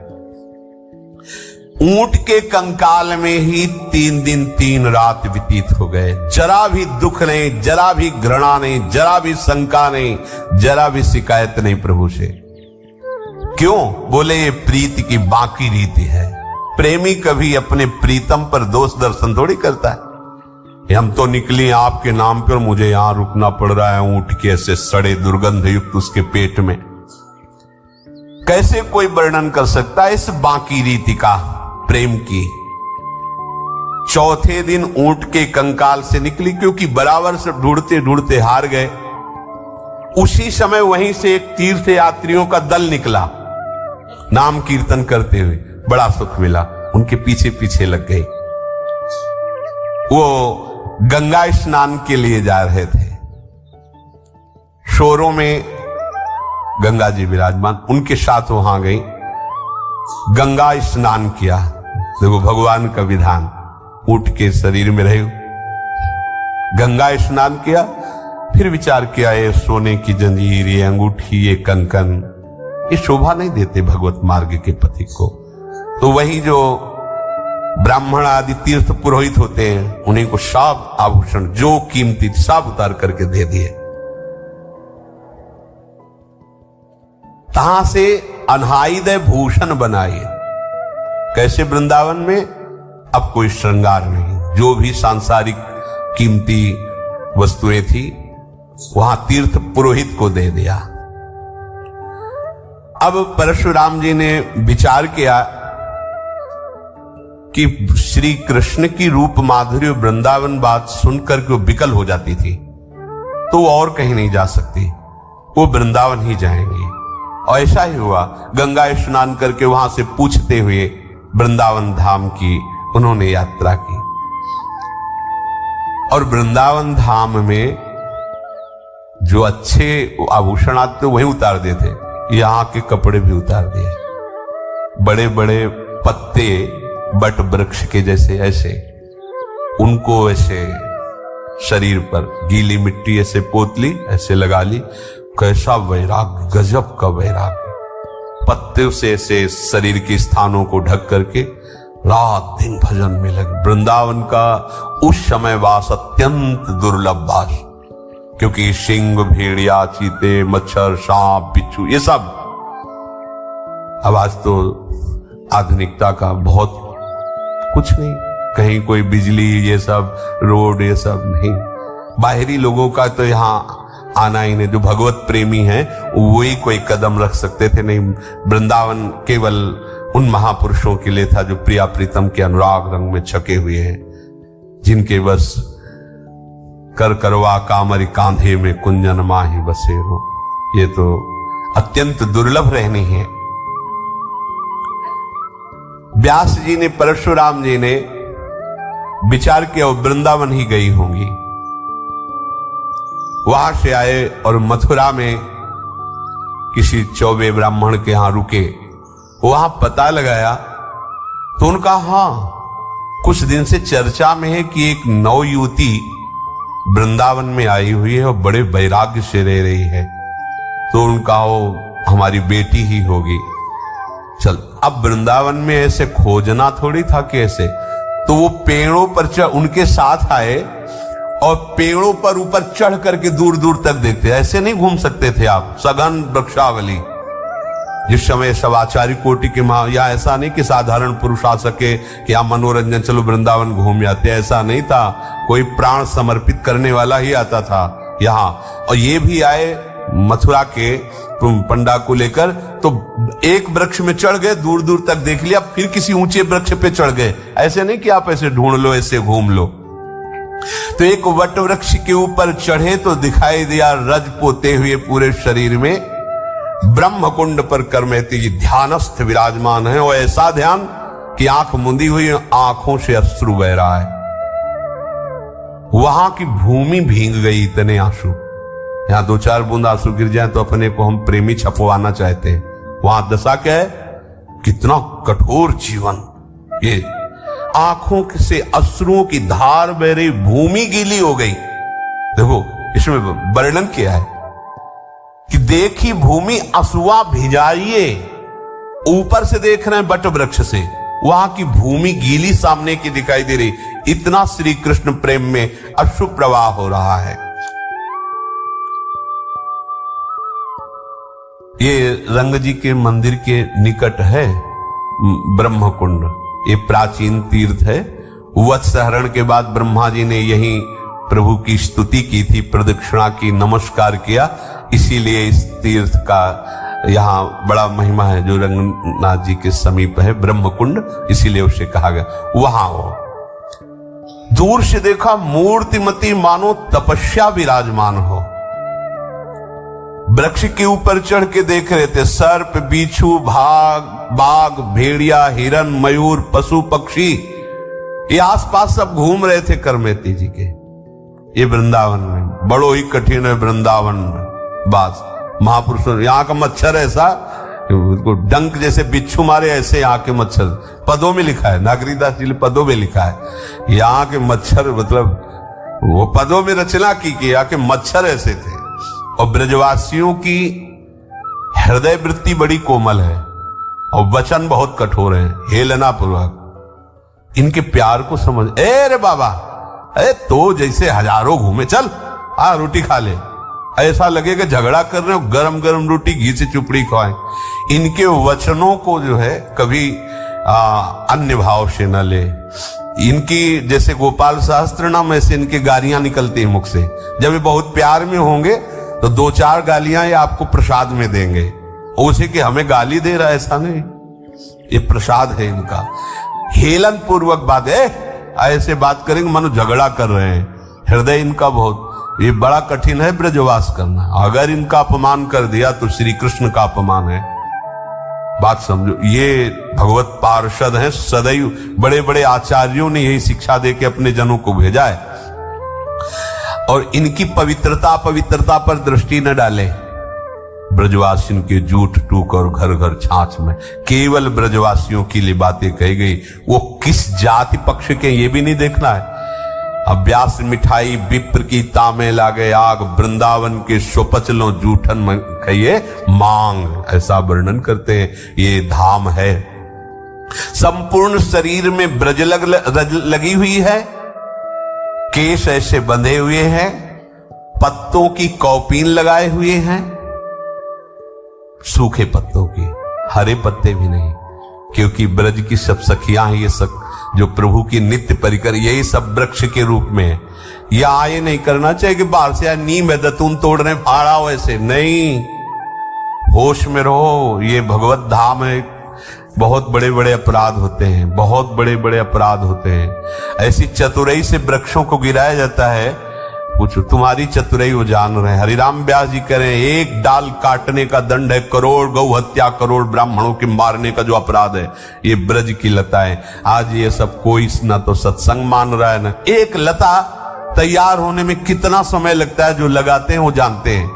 ऊंट के कंकाल में ही 3 दिन 3 रात व्यतीत हो गए। जरा भी दुख नहीं, जरा भी घृणा नहीं, जरा भी शंका नहीं, जरा भी शिकायत नहीं प्रभु से। क्यों? बोले ये प्रीति की बाकी रीति है। प्रेमी कभी अपने प्रीतम पर दोष दर्शन थोड़ी करता है। हम तो निकली आपके नाम पर, मुझे यहां रुकना पड़ रहा है ऊंट के ऐसे सड़े दुर्गंध युक्त उसके पेट में। कैसे कोई वर्णन कर सकता है इस बाकी रीति का, प्रेम की। 4थे दिन ऊंट के कंकाल से निकली, क्योंकि बराबर से ढूंढते ढूंढते हार गए। उसी समय वहीं से एक तीर्थ यात्रियों का दल निकला, नाम कीर्तन करते हुए, बड़ा सुख मिला, उनके पीछे पीछे लग गए। वो गंगा स्नान के लिए जा रहे थे। शोरों में गंगा जी विराजमान, उनके साथ वहां गई, गंगा स्नान किया। देखो भगवान का विधान, ऊंट के शरीर में रहे, गंगा स्नान किया। फिर विचार किया, ये सोने की जंजीर, ये अंगूठी, ये कंकन, ये शोभा नहीं देते भगवत मार्ग के पथिक को। तो वही जो ब्राह्मण आदि तीर्थ पुरोहित होते हैं, उन्हीं को सब आभूषण जो कीमती सब उतार करके दे दिए। तहां से अनहाइदय भूषण बनाए। कैसे? वृंदावन में अब कोई श्रृंगार नहीं, जो भी सांसारिक कीमती वस्तुएं थी वहां तीर्थ पुरोहित को दे दिया। अब परशुराम जी ने विचार किया कि श्री कृष्ण की रूप माधुर्य वृंदावन बात सुनकर के वो विकल हो जाती थी, तो वो और कहीं नहीं जा सकती, वो वृंदावन ही जाएंगी। और ऐसा ही हुआ। गंगा स्नान करके वहां से पूछते हुए वृंदावन धाम की उन्होंने यात्रा की। और वृंदावन धाम में जो अच्छे आभूषण आते वही उतार देते, यहां के कपड़े भी उतार दिए। बड़े बड़े पत्ते बट वृक्ष के जैसे ऐसे, उनको ऐसे शरीर पर गीली मिट्टी ऐसे पोत ली, ऐसे लगा ली। कैसा वैराग्य, गजब का वैराग्य। पत्ते से ऐसे शरीर के स्थानों को ढक करके रात दिन भजन में लगे। वृंदावन का उस समय वास अत्यंत दुर्लभ वास, क्योंकि सिंह, भेड़िया, चीते, मच्छर, सांप, बिच्छू, ये सब। अब आज तो आधुनिकता का बहुत कुछ नहीं, कहीं कोई बिजली, ये सब रोड, ये सब नहीं। बाहरी लोगों का तो यहाँ आना ही नहीं। जो भगवत प्रेमी हैं वही कोई कदम रख सकते थे, नहीं। वृंदावन केवल उन महापुरुषों के लिए था जो प्रिया प्रीतम के अनुराग रंग में छके हुए हैं, जिनके बस कर करवा कामरी कांधे में कुंजन माही बसे हो। ये तो अत्यंत दुर्लभ रहनी है। व्यास जी ने, परशुराम जी ने विचार किया वृंदावन ही गई होंगी। वहां से आए और मथुरा में किसी चौबे ब्राह्मण के यहां रुके। वहां पता लगाया तो उनका, हाँ, कुछ दिन से चर्चा में है कि एक नौ युवती वृंदावन में आई हुई है और बड़े वैराग्य से रह रही है। तो उनका वो हमारी बेटी ही होगी। चल, अब वृंदावन में ऐसे खोजना थोड़ी था कि ऐसे, तो वो पेड़ों पर उनके साथ आए और पेड़ों पर ऊपर चढ़ करके दूर दूर तक देखते। ऐसे नहीं घूम सकते थे आप, सघन वृक्षावली। जिस समय सब आचार्य कोटि के मां, या ऐसा नहीं कि साधारण पुरुष आ सके कि आप मनोरंजन, चलो वृंदावन घूम जाते, ऐसा नहीं था। कोई प्राण समर्पित करने वाला ही आता था यहाँ। और ये भी आए मथुरा के पंडा को लेकर, तो एक वृक्ष में चढ़ गए, दूर दूर तक देख लिया, फिर किसी ऊंचे वृक्ष पे चढ़ गए। ऐसे नहीं कि आप ऐसे ढूंढ लो, ऐसे घूम लो। तो एक वट वृक्ष के ऊपर चढ़े तो दिखाई दिया रज पोते हुए पूरे शरीर में ब्रह्म कुंड पर करमेती जी ध्यानस्थ विराजमान है। और ऐसा ध्यान कि आंख मुंदी हुई, आंखों से अश्रु बह रहा है। वहां की भूमि भींग गई, इतने आंसू। यहां दो चार बूंद आंसू गिर जाए तो अपने को हम प्रेमी छपवाना चाहते हैं। वहां दशा क्या है, कितना कठोर जीवन। ये आंखों से अश्रुओं की धार बह रही, भूमि गीली हो गई। देखो इसमें वर्णन किया है कि देखी भूमि अश्रुआ भिजाइए। ऊपर से देख रहे हैं बट वृक्ष से, वहां की भूमि गीली सामने की दिखाई दे रही। इतना श्री कृष्ण प्रेम में अश्रु प्रवाह हो रहा है। ये रंग जी के मंदिर के निकट है ब्रह्म कुंड। ये प्राचीन तीर्थ है। वत्सहरण के बाद ब्रह्मा जी ने यहीं प्रभु की स्तुति की थी, प्रदक्षिणा की, नमस्कार किया। इसीलिए इस तीर्थ का यहाँ बड़ा महिमा है, जो रंगनाथ जी के समीप है ब्रह्म कुंड, इसीलिए उसे कहा गया। वहां हो दूर से देखा मूर्तिमती, मानो तपस्या विराजमान हो। वृक्ष के ऊपर चढ़ के देख रहे थे सर्प, बिच्छू, बाघ, भेड़िया, हिरन, मयूर, पशु पक्षी, ये आसपास सब घूम रहे थे करमेती जी के। ये वृंदावन में बड़ो ही कठिन है वृंदावन में बास। महापुरुषों, यहाँ का मच्छर ऐसा डंक जैसे बिच्छू मारे, ऐसे यहाँ के मच्छर। पदों में लिखा है, नागरीदास जी ने पदों में लिखा है, यहाँ के मच्छर, मतलब वो पदों में रचना की कि यहाँ के मच्छर ऐसे थे। और ब्रजवासियों की हृदय वृत्ति बड़ी कोमल है और वचन बहुत कठोर है, हेलना पूर्वक। इनके प्यार को समझ, ए रे बाबा, अरे तो जैसे हजारों घूमे, चल आ रोटी खा ले। ऐसा लगे कि झगड़ा कर रहे हो, गरम गरम रोटी घी से चुपड़ी खाएं। इनके वचनों को जो है कभी अन्य भाव से न ले। इनकी जैसे गोपाल शास्त्र नाम, ऐसे इनके गालियां निकलती हैं मुख से। जब ये बहुत प्यार में होंगे तो दो चार गालियां ये आपको प्रसाद में देंगे। उसे कि हमें गाली दे रहा है, ऐसा नहीं, ये प्रसाद है इनका। हेलन पूर्वक बात है, ऐसे बात करेंगे मानो झगड़ा कर रहे हैं। हृदय इनका बहुत, ये बड़ा कठिन है ब्रजवास करना। अगर इनका अपमान कर दिया तो श्री कृष्ण का अपमान है। बात समझो, ये भगवत पार्षद हैं सदैव। बड़े बड़े आचार्यों ने यही शिक्षा दे के अपने जनों को भेजा है। और इनकी पवित्रता पर दृष्टि न डाले। ब्रजवासियों के जूठ टूक और घर घर छाछ में केवल ब्रजवासियों के लिए बातें कही गई। वो किस जाति पक्ष के, ये भी नहीं देखना है। अभ्यास मिठाई विप्र की तामे लागे आग, वृंदावन के शोपचलों जूठन में खाइए मांग, ऐसा वर्णन करते हैं। ये धाम है, संपूर्ण शरीर में ब्रज लगी हुई है, केश ऐसे बंधे हुए हैं, पत्तों की कौपीन लगाए हुए हैं, सूखे पत्तों की, हरे पत्ते भी नहीं, क्योंकि ब्रज की सब सखियां हैं, ये सब जो प्रभु की नित्य परिकर, यही सब वृक्ष के रूप में है। यह आये नहीं करना चाहिए कि बाहर से नीम है दतून तोड़ रहे फाड़ा, वैसे नहीं, होश में रहो। ये भगवत धाम है, बहुत बड़े बड़े अपराध होते हैं, बहुत बड़े बड़े अपराध होते हैं। ऐसी चतुराई से वृक्षों को गिराया जाता है, पूछो तुम्हारी चतुराई वो जान रहे हैं। हरिराम व्यास जी कह रहे हैं एक डाल काटने का दंड है करोड़, गौ हत्या करोड़, ब्राह्मणों के मारने का जो अपराध है ये ब्रज की लता है। आज ये सब कोई ना तो सत्संग मान रहा है ना, एक लता तैयार होने में कितना समय लगता है जो लगाते हैं वो जानते हैं।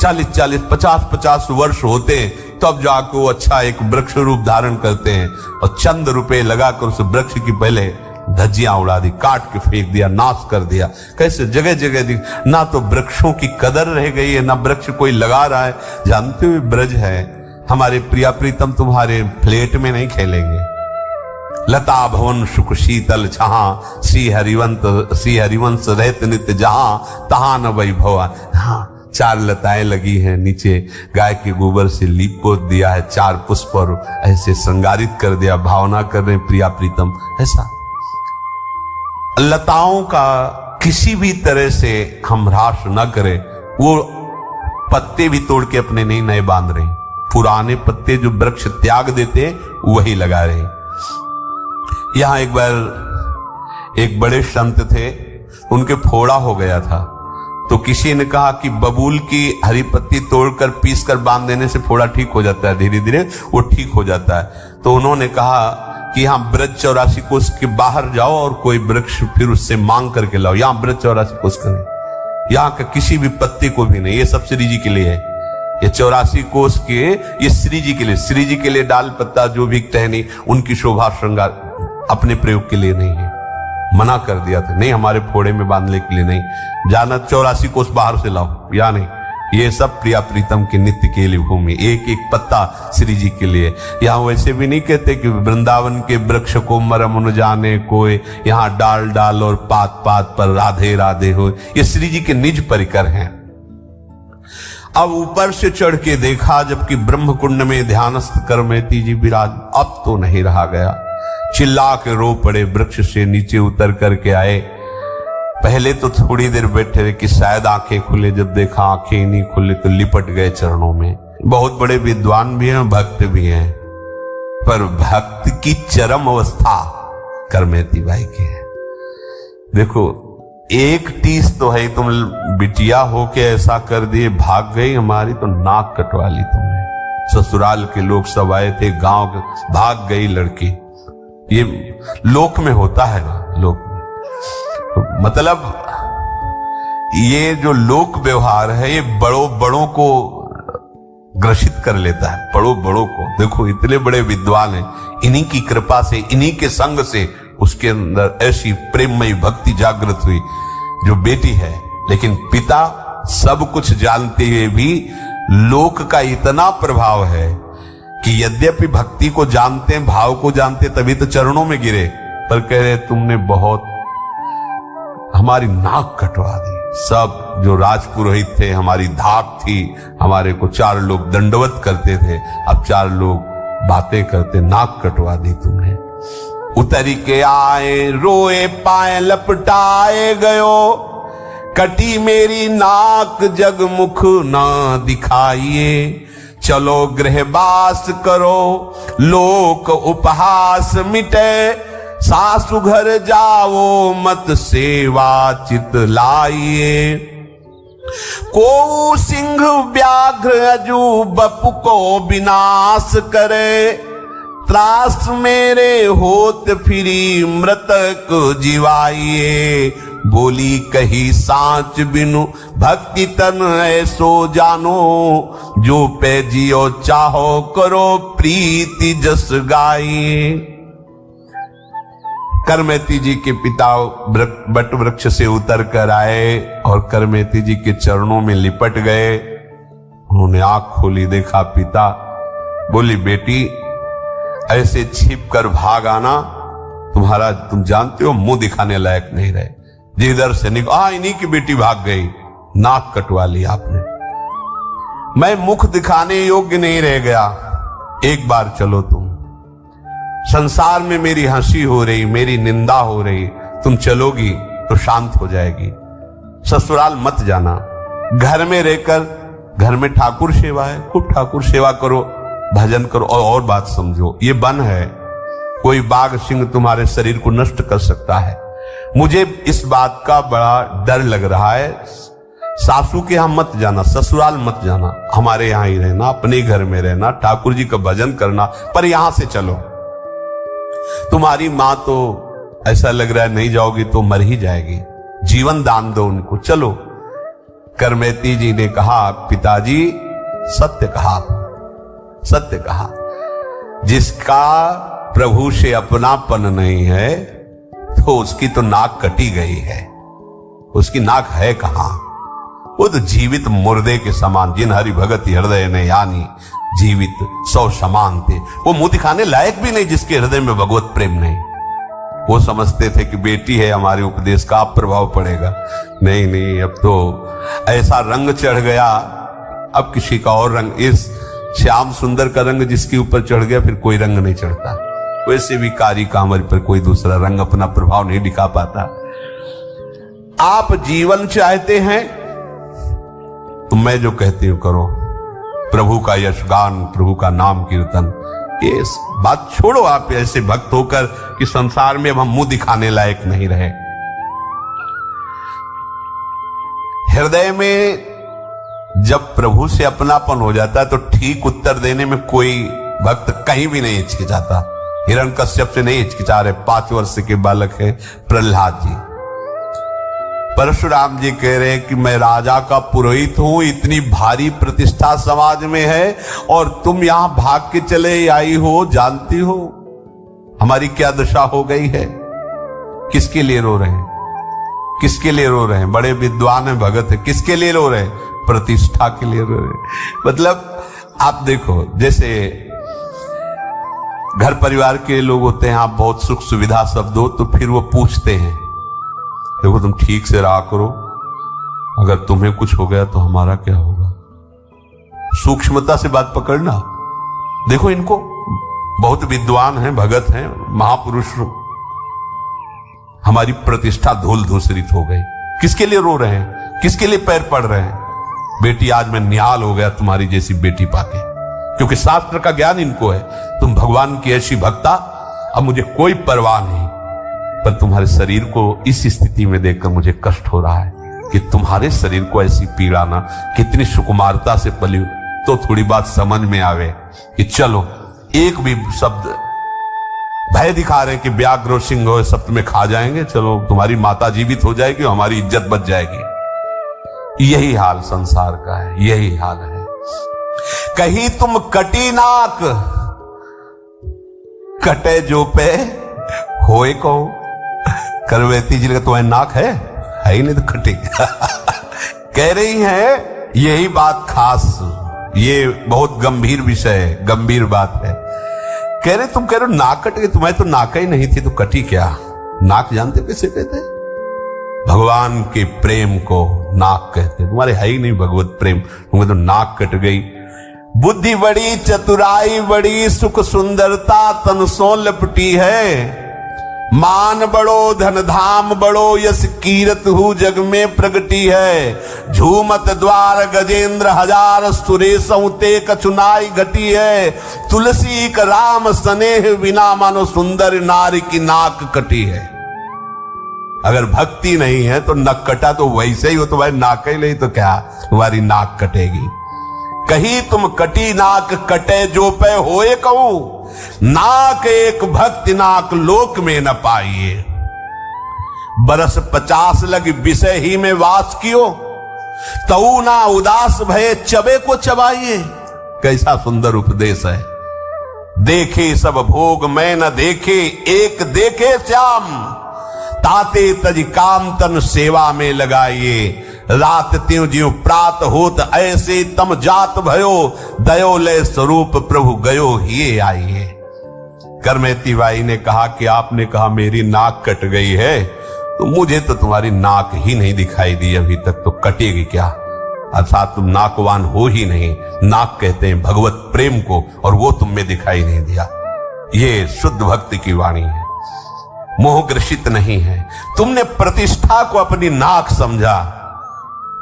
40-40, 50-50 वर्ष होते हैं तब जाकर वो अच्छा एक वृक्ष रूप धारण करते हैं, और चंद रुपए लगाकर उस वृक्ष की पहले धज्जियां उड़ा दी, काट के फेंक दिया, नाश कर दिया। कैसे जगह जगह ना तो वृक्षों की कदर रह गई है, ना वृक्ष कोई लगा रहा है। जानते हुए ब्रज है, हमारे प्रिया प्रीतम तुम्हारे फ्लैट में नहीं खेलेंगे। लता भवन सुख शीतल छहा, श्री हरिवंश रहत नित्य जहां, तहां न वैभवा। हाँ, 4 लताएं लगी हैं, नीचे गाय के गोबर से लीप पोत दिया है, 4 पुष्प और ऐसे श्रृंगारित कर दिया, भावना कर रहे प्रिया प्रीतम। ऐसा लताओं का किसी भी तरह से हम ह्रास न करें। वो पत्ते भी तोड़ के अपने नहीं नए बांध रहे, पुराने पत्ते जो वृक्ष त्याग देते वही लगा रहे। यहां एक बार एक बड़े संत थे, उनके फोड़ा हो गया था, तो किसी ने कहा कि बबूल की हरी पत्ती तोड़कर पीसकर बांध देने से फोड़ा ठीक हो जाता है, धीरे धीरे वो ठीक हो जाता है। तो उन्होंने कहा कि यहाँ ब्रज 84 कोस के बाहर जाओ और कोई वृक्ष फिर उससे मांग करके लाओ। यहाँ ब्रज 84 कोस का नहीं, यहाँ का किसी भी पत्ते को भी नहीं, ये सब श्री जी के लिए है। ये 84 कोस के ये श्री जी के लिए, श्री जी के लिए डाल पत्ता जो भी टहनी उनकी शोभा श्रृंगार अपने प्रयोग के लिए नहीं है, मना कर दिया था। नहीं, हमारे फोड़े में बांधने के लिए नहीं, जाना 84 कोस बाहर से लाओ, या नहीं। ये सब प्रिया प्रीतम के नित्य के लिए भूमि, एक एक पत्ता श्री जी के लिए। यहाँ वैसे भी नहीं कहते कि वृंदावन के वृक्ष को मरम न जाने कोई, यहाँ डाल डाल और पात पात पर राधे राधे हो। ये श्री जी के निज परिकर हैं। अब ऊपर से चढ़ के देखा, जबकि ब्रह्म कुंड में ध्यानस्थ करमेती जी विराज। अब तो नहीं रहा गया, चिल्ला के रो पड़े, वृक्ष से नीचे उतर करके आए। पहले तो थोड़ी देर बैठे रहे कि शायद आंखें खुले, जब देखा आंखें नहीं खुले तो लिपट गए चरणों में। बहुत बड़े विद्वान भी हैं, भक्त भी हैं, पर भक्त की चरम अवस्था करमेती भाई की है। देखो, एक टीस तो है, तुम बिटिया हो के ऐसा कर दिए, भाग गई हमारी तो नाक कटवा ली तुमने। ससुराल के लोग सब आए थे, गांव के, भाग गई लड़की। ये लोक में होता है ना, लोक में मतलब ये जो लोक व्यवहार है ये बड़ों को ग्रसित कर लेता है, बड़ों को। देखो इतने बड़े विद्वान हैं, इन्हीं की कृपा से, इन्हीं के संग से उसके अंदर ऐसी प्रेममयी भक्ति जागृत हुई जो बेटी है। लेकिन पिता सब कुछ जानते हुए भी लोक का इतना प्रभाव है कि यद्यपि भक्ति को जानते हैं, भाव को जानते, तभी तो चरणों में गिरे, पर कह रहे तुमने बहुत हमारी नाक कटवा दी। सब जो राजपुरोहित थे, हमारी धाक थी, हमारे को 4 लोग दंडवत करते थे, अब 4 लोग बातें करते, नाक कटवा दी तुमने। उतरी के आए, रोए पाए लपटाए गयो, कटी मेरी नाक जगमुख ना दिखाइए। चलो गृहवास करो, लोक उपहास मिटे, सासु घर जाओ मत सेवा चित लाइए। को सिंह व्याघ्र अजू बपु को विनाश करे, त्रास मेरे होत फिरी मृतक जीवाइए। बोली कही सांच बिनु भक्ति तन ऐसो जानो, जो पे जियो चाहो करो प्रीति जस गाइए। करमेती जी के पिता बट वृक्ष से उतर कर आए और करमेती जी के चरणों में लिपट गए। उन्होंने आंख खोली, देखा पिता। बोली बेटी ऐसे छिप कर भाग आना, तुम्हारा तुम जानते हो मुंह दिखाने लायक नहीं रहे। जिधर से इन्हीं की बेटी भाग गई, नाक कटवा ली आपने, मैं मुख दिखाने योग्य नहीं रह गया। एक बार चलो तुम, संसार में मेरी हंसी हो रही, मेरी निंदा हो रही, तुम चलोगी तो शांत हो जाएगी। ससुराल मत जाना, घर में रहकर, घर में ठाकुर सेवा है, खूब ठाकुर सेवा करो, भजन करो। और बात समझो, ये वन है, कोई बाघ सिंह तुम्हारे शरीर को नष्ट कर सकता है। मुझे इस बात का बड़ा डर लग रहा है। सासू के यहां मत जाना, ससुराल मत जाना, हमारे यहां ही रहना, अपने घर में रहना, ठाकुर जी का भजन करना, पर यहां से चलो। तुम्हारी मां तो ऐसा लग रहा है नहीं जाओगी तो मर ही जाएगी, जीवन दान दो उनको, चलो। करमेती जी ने कहा पिताजी सत्य कहा, सत्य कहा। जिसका प्रभु से अपनापन नहीं है तो उसकी तो नाक कटी गई है, उसकी नाक है कहां? वो तो जीवित मुर्दे के समान, जिन हरि भगत हृदय ने यानी जीवित सौ समान थे। वो मुंह दिखाने लायक भी नहीं जिसके हृदय में भगवत प्रेम नहीं। वो समझते थे कि बेटी है, हमारे उपदेश का आप प्रभाव पड़ेगा। नहीं नहीं, अब तो ऐसा रंग चढ़ गया, अब किसी का और रंग, इस श्याम सुंदर का रंग जिसके ऊपर चढ़ गया फिर कोई रंग नहीं चढ़ता। वैसे भी कारी कांवर पर कोई दूसरा रंग अपना प्रभाव नहीं दिखा पाता। आप जीवन चाहते हैं तो मैं जो कहती हूं करो, प्रभु का यशगान, प्रभु का नाम कीर्तन, ये बात छोड़ो आप ऐसे भक्त होकर कि संसार में अब हम मुंह दिखाने लायक नहीं रहे। हृदय में जब प्रभु से अपनापन हो जाता है तो ठीक उत्तर देने में कोई भक्त कहीं भी नहीं हिचकिचाता। हिरण्यकश्यप से नहीं हिचकिचा रहे, 5 वर्ष के बालक है प्रहलाद जी। परशुराम जी कह रहे हैं कि मैं राजा का पुरोहित हूं, इतनी भारी प्रतिष्ठा समाज में है और तुम यहां भाग के चले आई हो, जानती हो हमारी क्या दशा हो गई है। किसके लिए रो रहे हैं? किसके लिए रो रहे हैं? बड़े विद्वान है, भगत है, किसके लिए रो रहे हैं? प्रतिष्ठा के लिए रो रहे हैं। मतलब आप देखो, जैसे घर परिवार के लोग होते हैं, आप बहुत सुख सुविधा सब दो तो फिर वो पूछते हैं, देखो तुम ठीक से रहा करो, अगर तुम्हें कुछ हो गया तो हमारा क्या होगा। सूक्ष्मता से बात पकड़ना। देखो इनको, बहुत विद्वान हैं, भगत हैं, महापुरुष, हमारी प्रतिष्ठा धूल धूसरित हो गई। किसके लिए रो रहे हैं? किसके लिए पैर पड़ रहे हैं? बेटी आज मैं निहाल हो गया तुम्हारी जैसी बेटी पाके, क्योंकि शास्त्र का ज्ञान इनको है। तुम भगवान की ऐसी भक्ता, अब मुझे कोई परवाह नहीं, पर तुम्हारे शरीर को इस स्थिति में देखकर मुझे कष्ट हो रहा है कि तुम्हारे शरीर को ऐसी पीड़ा ना, कितनी सुकुमारता से पली, तो थोड़ी बात समझ में आवे कि चलो एक भी शब्द, भय दिखा रहे कि व्याघ्र सिंह हो सब तुम्हें खा जाएंगे, चलो तुम्हारी माता जीवित हो जाएगी, हमारी इज्जत बच जाएगी। यही हाल संसार का है, यही हाल है। कहीं तुम कटी नाक, कटे जो पे होए को। करवेती जी का तुम्हारी नाक है ही नहीं तो कटी। कह रही है यही बात खास, ये बहुत गंभीर विषय है, गंभीर बात है। कह रहे तुम कह रहे हो नाक कट गई, तुम्हारी तो नाक ही नहीं थी तो कटी क्या? नाक जानते कैसे कहते? भगवान के प्रेम को नाक कहते, तुम्हारे है ही नहीं भगवत प्रेम, तुम्हें तो नाक कट गई। बुद्धि बड़ी, चतुराई बड़ी, सुख सुंदरता तन सो लपटी है। मान बड़ो, धन धाम बड़ो, यस कीरत हु जग में प्रगटी है। झूमत द्वार गजेंद्र हजार, सुरेशं ते कछुनाई घटी है। तुलसी का राम स्नेह बिना, मानो सुंदर नारी की नाक कटी है। अगर भक्ति नहीं है तो नक कटा तो वैसे ही हो, तुम्हारी नाक ही नहीं तो क्या तुम्हारी नाक कटेगी। कहीं तुम कटी नाक कटे जो पे होए कहूं, नाक एक भक्ति नाक लोक में न पाइए। बरस 50 लग विषय ही में वास कियो, तऊ ना उदास भय चबे को चबाइए। कैसा सुंदर उपदेश है। देखे सब भोग मैं न देखे, एक देखे श्याम। ताते तज काम तन सेवा में लगाइए, रात त्यों ज्यों प्रात होत ऐसे तम जात भयो, दयो लय स्वरूप प्रभु गयो हिये आइए। करमेती बाई ने कहा कि आपने कहा मेरी नाक कट गई है, तो मुझे तो तुम्हारी नाक ही नहीं दिखाई दी अभी तक, तो कटेगी क्या? अर्थात तुम नाकवान हो ही नहीं। नाक कहते हैं भगवत प्रेम को, और वो तुम में दिखाई नहीं दिया। ये शुद्ध भक्ति की वाणी है, मोह ग्रसित नहीं है। तुमने प्रतिष्ठा को अपनी नाक समझा,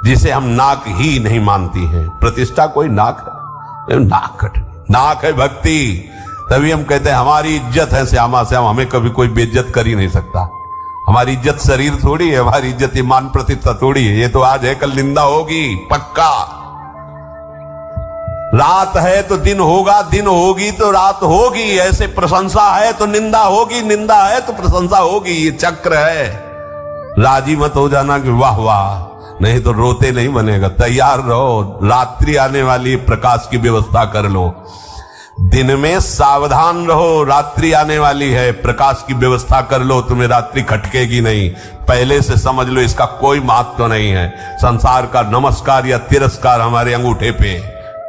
जिसे हम नाक ही नहीं मानती हैं। प्रतिष्ठा कोई नाक है? नाक कट, नाक है भक्ति। तभी हम कहते हैं हमारी इज्जत है श्यामा श्याम, हमें कभी कोई बेइज्जत कर ही नहीं सकता। हमारी इज्जत शरीर थोड़ी है, हमारी इज्जत ईमान प्रतिष्ठा थोड़ी है। ये तो आज है, कल निंदा होगी पक्का। रात है तो दिन होगा, दिन होगी तो रात होगी। ऐसे प्रशंसा है तो निंदा होगी, निंदा है तो प्रशंसा होगी। ये चक्र है। राजी मत हो जाना कि वाह वाह, नहीं तो रोते नहीं बनेगा। तैयार रहो, रात्रि आने वाली, प्रकाश की व्यवस्था कर लो। दिन में सावधान रहो, रात्रि आने वाली है, प्रकाश की व्यवस्था कर लो, तुम्हें रात्रि खटकेगी नहीं। पहले से समझ लो, इसका कोई महत्व तो नहीं है। संसार का नमस्कार या तिरस्कार हमारे अंगूठे पे,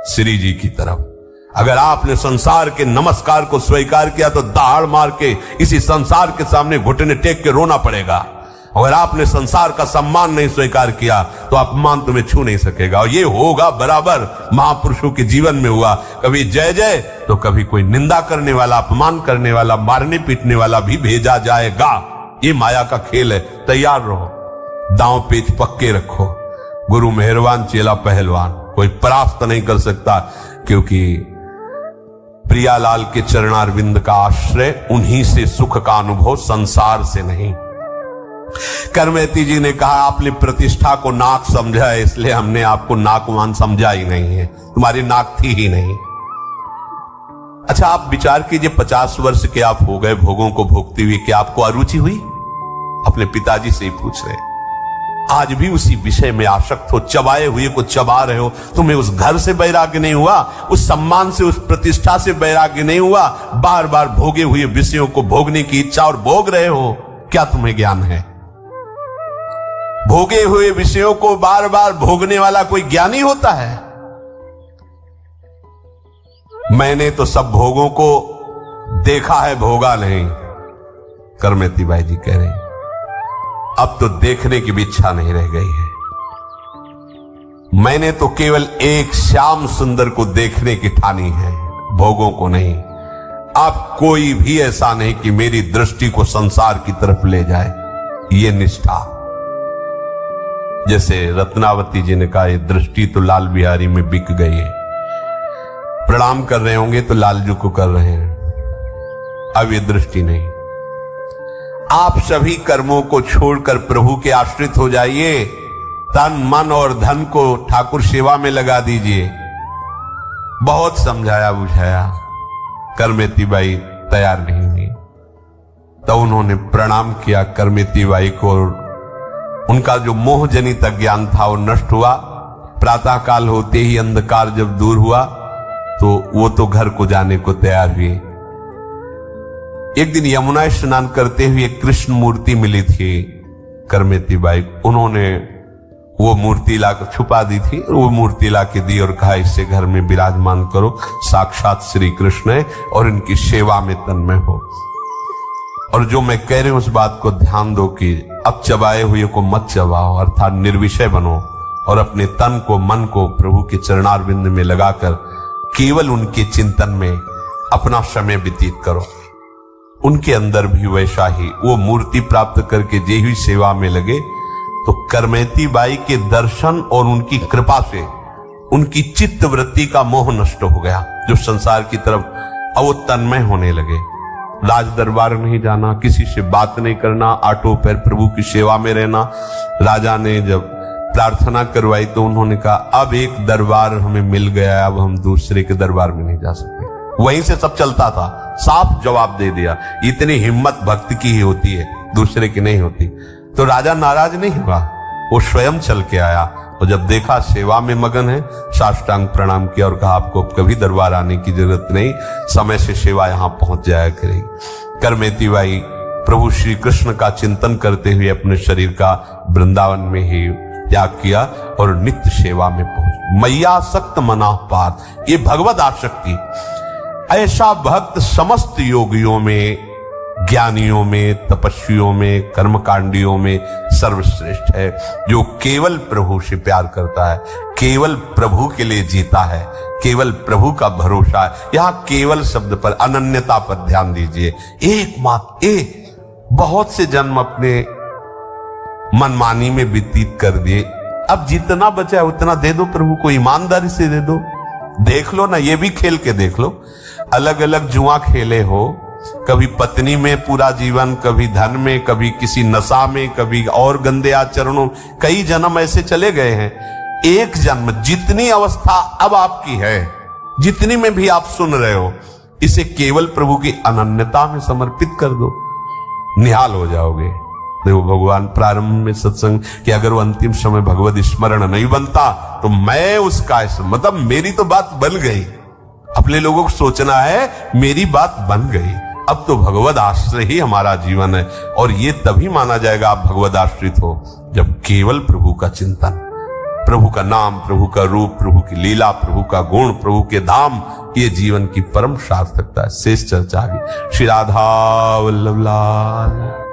श्री जी की तरफ। अगर आपने संसार के नमस्कार को स्वीकार किया तो दहाड़ मार के इसी संसार के सामने घुटने टेक के रोना पड़ेगा। अगर आपने संसार का सम्मान नहीं स्वीकार किया तो अपमान तुम्हें छू नहीं सकेगा। और ये होगा बराबर महापुरुषों के जीवन में हुआ, कभी जय जय तो कभी कोई निंदा करने वाला, अपमान करने वाला, मारने पीटने वाला भी भेजा जाएगा। ये माया का खेल है। तैयार रहो, दांव पेच पक्के रखो। गुरु मेहरबान, चेला पहलवान, कोई परास्त नहीं कर सकता, क्योंकि प्रियालाल के चरणारविंद का आश्रय, उन्हीं से सुख का अनुभव, संसार से नहीं। करमेती जी ने कहा आपने प्रतिष्ठा को नाक समझा है, इसलिए हमने आपको नाकवान समझा ही नहीं है, तुम्हारी नाक थी ही नहीं। अच्छा, आप विचार कीजिए, 50 वर्ष के आप हो गए भोगों को भोगते हुए, क्या आपको अरुचि हुई? अपने पिताजी से ही पूछ रहे। आज भी उसी विषय में आसक्त हो, चबाए हुए को चबा रहे हो। तुम्हें उस घर से वैराग्य नहीं हुआ, उस सम्मान से, उस प्रतिष्ठा से वैराग्य नहीं हुआ। बार बार भोगे हुए विषयों को भोगने की इच्छा और भोग रहे हो। क्या तुम्हें ज्ञान है? भोगे हुए विषयों को बार बार भोगने वाला कोई ज्ञानी होता है? मैंने तो सब भोगों को देखा है, भोगा नहीं। करमेती बाई जी कह रहे हैं अब तो देखने की भी इच्छा नहीं रह गई है। मैंने तो केवल एक श्याम सुंदर को देखने की ठानी है, भोगों को नहीं। अब कोई भी ऐसा नहीं कि मेरी दृष्टि को संसार की तरफ ले जाए। ये निष्ठा, जैसे रत्नावती जी ने कहा, ये दृष्टि तो लाल बिहारी में बिक गई है। प्रणाम कर रहे होंगे तो लालजू को कर रहे हैं, अब ये दृष्टि नहीं। आप सभी कर्मों को छोड़कर प्रभु के आश्रित हो जाइए। तन मन और धन को ठाकुर सेवा में लगा दीजिए। बहुत समझाया बुझाया, करमेती बाई तैयार नहीं हुई। तो उन्होंने प्रणाम किया करमेती बाई को। उनका जो मोह जनित अज्ञान था वो नष्ट हुआ। प्रातः काल होते ही अंधकार जब दूर हुआ तो वो तो घर को जाने को तैयार हुए। एक दिन यमुना स्नान करते हुए कृष्ण मूर्ति मिली थी करमेती बाई। उन्होंने वो मूर्ति लाकर छुपा दी थी, वो मूर्ति लाके दी और कहा इसे घर में विराजमान करो, साक्षात श्री कृष्ण है और इनकी सेवा में तन्मय हो। और जो मैं कह रही हूं उस बात को ध्यान दो कि अब चबाए हुए को मत चबाओ, अर्थात निर्विषय बनो और अपने तन को, मन को प्रभु के चरणारविंद में लगाकर केवल उनके चिंतन में अपना समय व्यतीत करो। उनके अंदर भी वैसा ही वो मूर्ति प्राप्त करके जे हुई सेवा में लगे तो करमेती बाई के दर्शन और उनकी कृपा से उनकी चित्त वृत्ति का मोह नष्ट हो गया, जो संसार की तरफ अब वो तन्मय होने लगे। राज दरबार नहीं जाना, किसी से बात नहीं करना, आठों पैर प्रभु की सेवा में रहना। राजा ने जब प्रार्थना करवाई तो उन्होंने कहा अब एक दरबार हमें मिल गया है, अब हम दूसरे के दरबार में नहीं जा सकते। वहीं से सब चलता था, साफ जवाब दे दिया। इतनी हिम्मत भक्त की ही होती है, दूसरे की नहीं होती। तो राजा नाराज नहीं हुआ, वो स्वयं चल के आया। और जब देखा सेवा में मगन है, साष्टांग प्रणाम किया और कहा आपको कभी दरबार आने की जरूरत नहीं, समय से सेवा यहां पहुंच जाया करेगी। करमेती बाई प्रभु श्री कृष्ण का चिंतन करते हुए अपने शरीर का वृंदावन में ही त्याग किया और नित्य सेवा में पहुंच। मैया सक्त मना पात, ये भगवत आसक्ति, ऐसा भक्त समस्त योगियों में, ज्ञानियों में, तपस्वियों में, कर्मकांडियों में सर्वश्रेष्ठ है, जो केवल प्रभु से प्यार करता है, केवल प्रभु के लिए जीता है, केवल प्रभु का भरोसा है। यहां केवल शब्द पर, अनन्यता पर ध्यान दीजिए। एकमात्र बहुत से जन्म अपने मनमानी में व्यतीत कर दिए, अब जितना बचा है उतना दे दो प्रभु को, ईमानदारी से दे दो। देख लो ना, ये भी खेल के देख लो, अलग अलग जुआ खेले हो, कभी पत्नी में पूरा जीवन, कभी धन में, कभी किसी नशा में, कभी और गंदे आचरणों, कई जन्म ऐसे चले गए हैं। एक जन्म, जितनी अवस्था अब आपकी है, जितनी में भी आप सुन रहे हो, इसे केवल प्रभु की अनन्यता में समर्पित कर दो, निहाल हो जाओगे। देखो भगवान प्रारंभ में सत्संग कि अगर वो अंतिम समय भगवत स्मरण नहीं बनता तो मैं उसका, मतलब मेरी तो बात बन गई। अपने लोगों को सोचना है मेरी बात बन गई, अब तो भगवत आश्रय ही हमारा जीवन है। और ये तभी माना जाएगा आप भगवत आश्रित हो जब केवल प्रभु का चिंतन, प्रभु का नाम, प्रभु का रूप, प्रभु की लीला, प्रभु का गुण, प्रभु के धाम, ये जीवन की परम सार्थकता है। शेष चर्चा आगे। श्री राधा वल्लभ लाल।